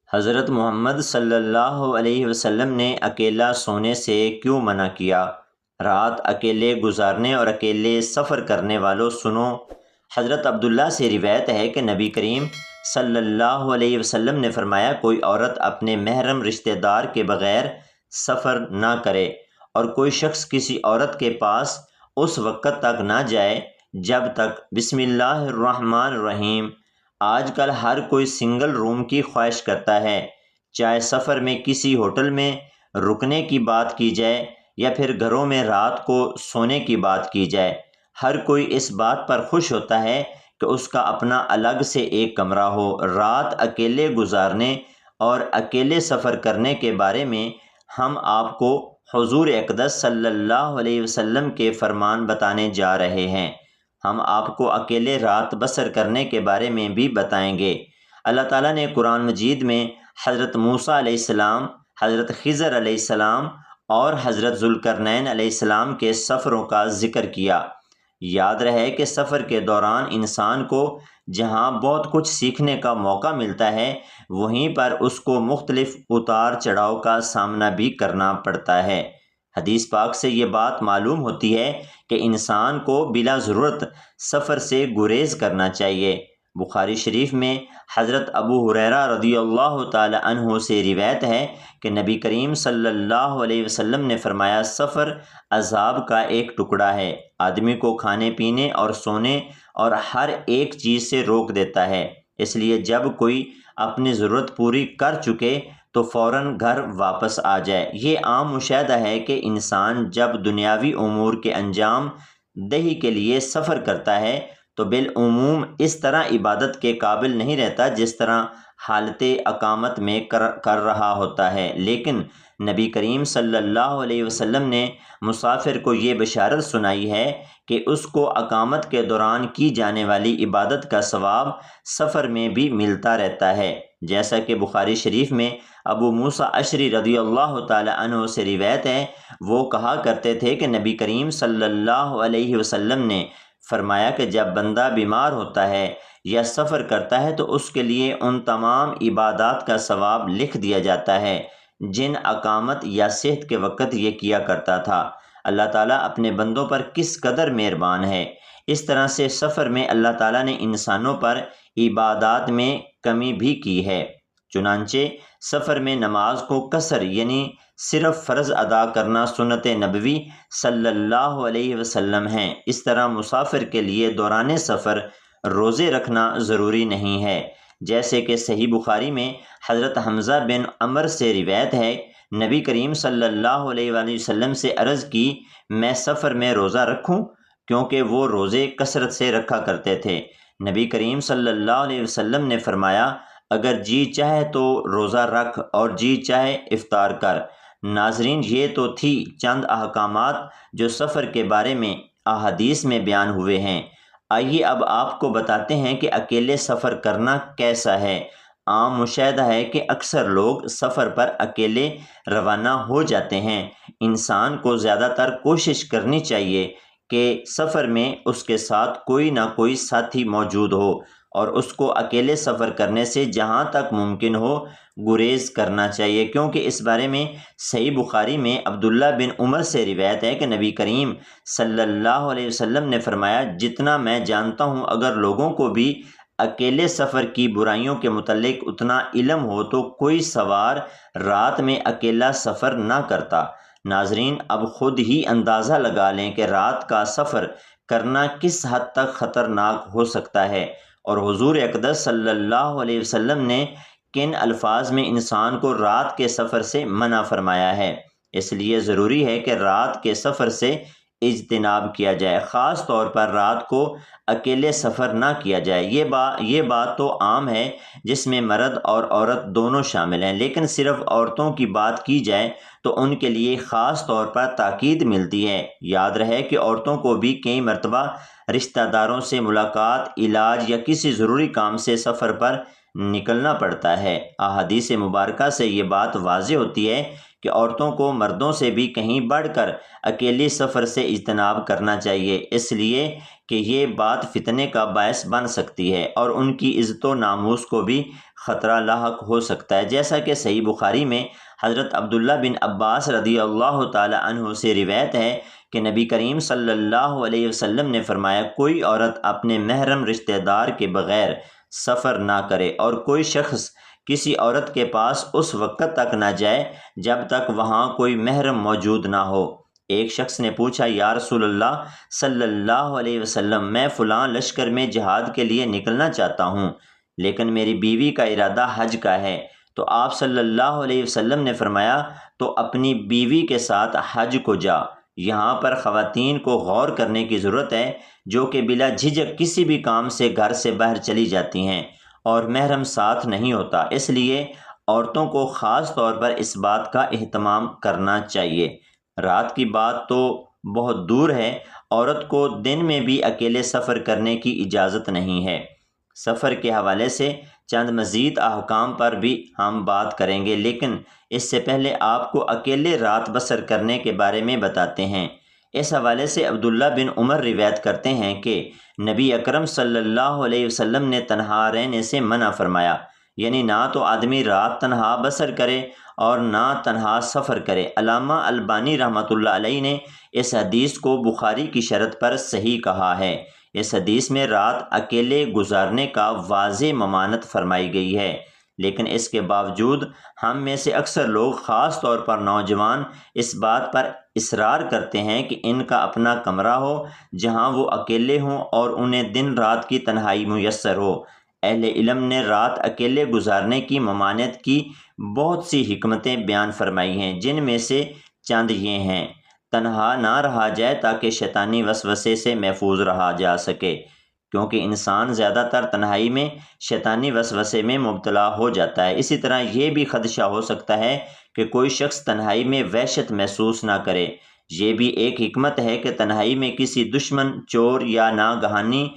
حضرت محمد صلی اللہ علیہ وسلم نے اکیلا سونے سے کیوں منع کیا؟ رات اکیلے گزارنے اور اکیلے سفر کرنے والوں سنو۔ حضرت عبداللہ سے روایت ہے کہ نبی کریم صلی اللہ علیہ وسلم نے فرمایا، کوئی عورت اپنے محرم رشتہ دار کے بغیر سفر نہ کرے، اور کوئی شخص کسی عورت کے پاس اس وقت تک نہ جائے جب تک بسم اللہ الرحمن الرحیم۔ آج کل ہر کوئی سنگل روم کی خواہش کرتا ہے، چاہے سفر میں کسی ہوٹل میں رکنے کی بات کی جائے یا پھر گھروں میں رات کو سونے کی بات کی جائے۔ ہر کوئی اس بات پر خوش ہوتا ہے کہ اس کا اپنا الگ سے ایک کمرہ ہو۔ رات اکیلے گزارنے اور اکیلے سفر کرنے کے بارے میں ہم آپ کو حضور اقدس صلی اللہ علیہ وسلم کے فرمان بتانے جا رہے ہیں۔ ہم آپ کو اکیلے رات بسر کرنے کے بارے میں بھی بتائیں گے۔ اللہ تعالیٰ نے قرآن مجید میں حضرت موسیٰ علیہ السلام، حضرت خضر علیہ السلام اور حضرت ذوالقرنین علیہ السلام کے سفروں کا ذکر کیا۔ یاد رہے کہ سفر کے دوران انسان کو جہاں بہت کچھ سیکھنے کا موقع ملتا ہے، وہیں پر اس کو مختلف اتار چڑھاؤ کا سامنا بھی کرنا پڑتا ہے۔ حدیث پاک سے یہ بات معلوم ہوتی ہے کہ انسان کو بلا ضرورت سفر سے گریز کرنا چاہیے۔ بخاری شریف میں حضرت ابو ہریرہ رضی اللہ تعالی عنہ سے روایت ہے کہ نبی کریم صلی اللہ علیہ وسلم نے فرمایا، سفر عذاب کا ایک ٹکڑا ہے، آدمی کو کھانے پینے اور سونے اور ہر ایک چیز سے روک دیتا ہے۔ اس لیے جب کوئی اپنی ضرورت پوری کر چکے تو فوراً گھر واپس آ جائے۔ یہ عام مشاہدہ ہے کہ انسان جب دنیاوی امور کے انجام دہی کے لیے سفر کرتا ہے تو بالعموم اس طرح عبادت کے قابل نہیں رہتا جس طرح حالت اقامت میں کر رہا ہوتا ہے۔ لیکن نبی کریم صلی اللہ علیہ وسلم نے مسافر کو یہ بشارت سنائی ہے کہ اس کو اقامت کے دوران کی جانے والی عبادت کا ثواب سفر میں بھی ملتا رہتا ہے، جیسا کہ بخاری شریف میں ابو موسیٰ اشعری رضی اللہ تعالی عنہ سے روایت ہے، وہ کہا کرتے تھے کہ نبی کریم صلی اللہ علیہ وسلم نے فرمایا کہ جب بندہ بیمار ہوتا ہے یا سفر کرتا ہے تو اس کے لیے ان تمام عبادات کا ثواب لکھ دیا جاتا ہے جن اقامت یا صحت کے وقت یہ کیا کرتا تھا۔ اللہ تعالیٰ اپنے بندوں پر کس قدر مہربان ہے۔ اس طرح سے سفر میں اللہ تعالیٰ نے انسانوں پر عبادات میں کمی بھی کی ہے۔ چنانچہ سفر میں نماز کو قصر یعنی صرف فرض ادا کرنا سنت نبوی صلی اللہ علیہ وسلم ہیں۔ اس طرح مسافر کے لیے دوران سفر روزے رکھنا ضروری نہیں ہے، جیسے کہ صحیح بخاری میں حضرت حمزہ بن عمر سے روایت ہے، نبی کریم صلی اللہ علیہ وآلہ وسلم سے عرض کی، میں سفر میں روزہ رکھوں؟ کیونکہ وہ روزے کثرت سے رکھا کرتے تھے۔ نبی کریم صلی اللہ علیہ وسلم نے فرمایا، اگر جی چاہے تو روزہ رکھ اور جی چاہے افطار کر۔ ناظرین، یہ تو تھی چند احکامات جو سفر کے بارے میں احادیث میں بیان ہوئے ہیں۔ آئیے اب آپ کو بتاتے ہیں کہ اکیلے سفر کرنا کیسا ہے۔ عام مشاہدہ ہے کہ اکثر لوگ سفر پر اکیلے روانہ ہو جاتے ہیں۔ انسان کو زیادہ تر کوشش کرنی چاہیے کہ سفر میں اس کے ساتھ کوئی نہ کوئی ساتھی موجود ہو، اور اس کو اکیلے سفر کرنے سے جہاں تک ممکن ہو گریز کرنا چاہیے، کیونکہ اس بارے میں صحیح بخاری میں عبداللہ بن عمر سے روایت ہے کہ نبی کریم صلی اللہ علیہ وسلم نے فرمایا، جتنا میں جانتا ہوں اگر لوگوں کو بھی اکیلے سفر کی برائیوں کے متعلق اتنا علم ہو تو کوئی سوار رات میں اکیلا سفر نہ کرتا۔ ناظرین، اب خود ہی اندازہ لگا لیں کہ رات کا سفر کرنا کس حد تک خطرناک ہو سکتا ہے، اور حضور اقدس صلی اللہ علیہ وسلم نے کن الفاظ میں انسان کو رات کے سفر سے منع فرمایا ہے۔ اس لیے ضروری ہے کہ رات کے سفر سے اجتناب کیا جائے، خاص طور پر رات کو اکیلے سفر نہ کیا جائے۔ یہ بات تو عام ہے جس میں مرد اور عورت دونوں شامل ہیں، لیکن صرف عورتوں کی بات کی جائے تو ان کے لیے خاص طور پر تاکید ملتی ہے۔ یاد رہے کہ عورتوں کو بھی کئی مرتبہ رشتہ داروں سے ملاقات، علاج یا کسی ضروری کام سے سفر پر نکلنا پڑتا ہے۔ احادیث مبارکہ سے یہ بات واضح ہوتی ہے کہ عورتوں کو مردوں سے بھی کہیں بڑھ کر اکیلی سفر سے اجتناب کرنا چاہیے، اس لیے کہ یہ بات فتنے کا باعث بن سکتی ہے اور ان کی عزت و ناموس کو بھی خطرہ لاحق ہو سکتا ہے، جیسا کہ صحیح بخاری میں حضرت عبداللہ بن عباس رضی اللہ تعالی عنہ سے روایت ہے کہ نبی کریم صلی اللہ علیہ وسلم نے فرمایا، کوئی عورت اپنے محرم رشتہ دار کے بغیر سفر نہ کرے اور کوئی شخص کسی عورت کے پاس اس وقت تک نہ جائے جب تک وہاں کوئی محرم موجود نہ ہو۔ ایک شخص نے پوچھا، یا رسول اللہ صلی اللہ علیہ وسلم، میں فلاں لشکر میں جہاد کے لیے نکلنا چاہتا ہوں لیکن میری بیوی کا ارادہ حج کا ہے، تو آپ صلی اللہ علیہ وسلم نے فرمایا، تو اپنی بیوی کے ساتھ حج کو جا۔ یہاں پر خواتین کو غور کرنے کی ضرورت ہے جو کہ بلا جھجک کسی بھی کام سے گھر سے باہر چلی جاتی ہیں اور محرم ساتھ نہیں ہوتا، اس لیے عورتوں کو خاص طور پر اس بات کا اہتمام کرنا چاہیے۔ رات کی بات تو بہت دور ہے، عورت کو دن میں بھی اکیلے سفر کرنے کی اجازت نہیں ہے۔ سفر کے حوالے سے چند مزید احکام پر بھی ہم بات کریں گے، لیکن اس سے پہلے آپ کو اکیلے رات بسر کرنے کے بارے میں بتاتے ہیں۔ اس حوالے سے عبداللہ بن عمر روایت کرتے ہیں کہ نبی اکرم صلی اللہ علیہ وسلم نے تنہا رہنے سے منع فرمایا، یعنی نہ تو آدمی رات تنہا بسر کرے اور نہ تنہا سفر کرے۔ علامہ البانی رحمۃ اللہ علیہ نے اس حدیث کو بخاری کی شرط پر صحیح کہا ہے۔ اس حدیث میں رات اکیلے گزارنے کا واضح ممانعت فرمائی گئی ہے، لیکن اس کے باوجود ہم میں سے اکثر لوگ، خاص طور پر نوجوان، اس بات پر اصرار کرتے ہیں کہ ان کا اپنا کمرہ ہو جہاں وہ اکیلے ہوں اور انہیں دن رات کی تنہائی میسر ہو۔ اہل علم نے رات اکیلے گزارنے کی ممانعت کی بہت سی حکمتیں بیان فرمائی ہیں، جن میں سے چند یہ ہیں: تنہا نہ رہا جائے تاکہ شیطانی وسوسے سے محفوظ رہا جا سکے، کیونکہ انسان زیادہ تر تنہائی میں شیطانی وسوسے میں مبتلا ہو جاتا ہے۔ اسی طرح یہ بھی خدشہ ہو سکتا ہے کہ کوئی شخص تنہائی میں وحشت محسوس نہ کرے۔ یہ بھی ایک حکمت ہے کہ تنہائی میں کسی دشمن، چور یا ناگہانی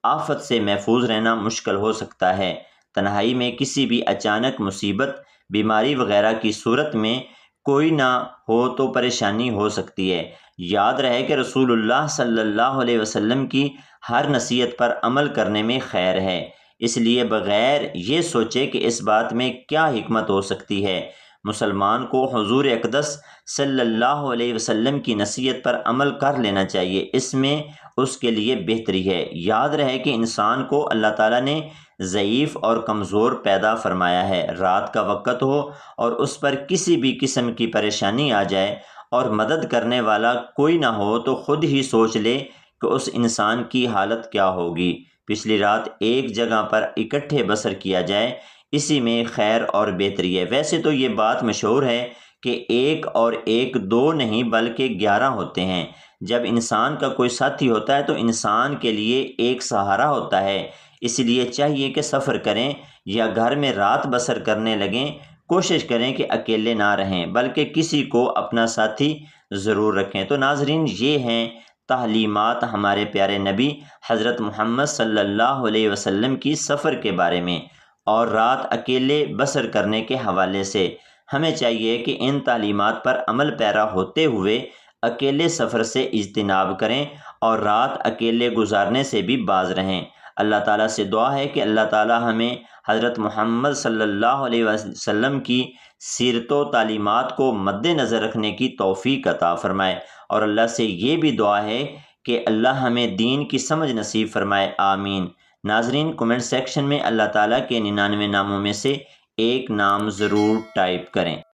آفت سے محفوظ رہنا مشکل ہو سکتا ہے۔ تنہائی میں کسی بھی اچانک مصیبت، بیماری وغیرہ کی صورت میں کوئی نہ ہو تو پریشانی ہو سکتی ہے۔ یاد رہے کہ رسول اللہ صلی اللہ علیہ وسلم کی ہر نصیحت پر عمل کرنے میں خیر ہے، اس لیے بغیر یہ سوچے کہ اس بات میں کیا حکمت ہو سکتی ہے، مسلمان کو حضور اقدس صلی اللہ علیہ وسلم کی نصیحت پر عمل کر لینا چاہیے، اس میں اس کے لیے بہتری ہے۔ یاد رہے کہ انسان کو اللہ تعالیٰ نے ضعیف اور کمزور پیدا فرمایا ہے۔ رات کا وقت ہو اور اس پر کسی بھی قسم کی پریشانی آ جائے اور مدد کرنے والا کوئی نہ ہو تو خود ہی سوچ لے کہ اس انسان کی حالت کیا ہوگی۔ پچھلی رات ایک جگہ پر اکٹھے بسر کیا جائے، اسی میں خیر اور بہتری ہے۔ ویسے تو یہ بات مشہور ہے کہ ایک اور ایک دو نہیں بلکہ 11 ہوتے ہیں۔ جب انسان کا کوئی ساتھی ہوتا ہے تو انسان کے لیے ایک سہارا ہوتا ہے، اس لیے چاہیے کہ سفر کریں یا گھر میں رات بسر کرنے لگیں، کوشش کریں کہ اکیلے نہ رہیں بلکہ کسی کو اپنا ساتھی ضرور رکھیں۔ تو ناظرین، یہ ہیں تعلیمات ہمارے پیارے نبی حضرت محمد صلی اللہ علیہ وسلم کی سفر کے بارے میں اور رات اکیلے بسر کرنے کے حوالے سے۔ ہمیں چاہیے کہ ان تعلیمات پر عمل پیرا ہوتے ہوئے اکیلے سفر سے اجتناب کریں اور رات اکیلے گزارنے سے بھی باز رہیں۔ اللہ تعالیٰ سے دعا ہے کہ اللہ تعالیٰ ہمیں حضرت محمد صلی اللہ علیہ وسلم کی سیرت و تعلیمات کو مد نظر رکھنے کی توفیق عطا فرمائے، اور اللہ سے یہ بھی دعا ہے کہ اللہ ہمیں دین کی سمجھ نصیب فرمائے، آمین۔ ناظرین، کمنٹ سیکشن میں اللہ تعالیٰ کے 99 ناموں میں سے ایک نام ضرور ٹائپ کریں۔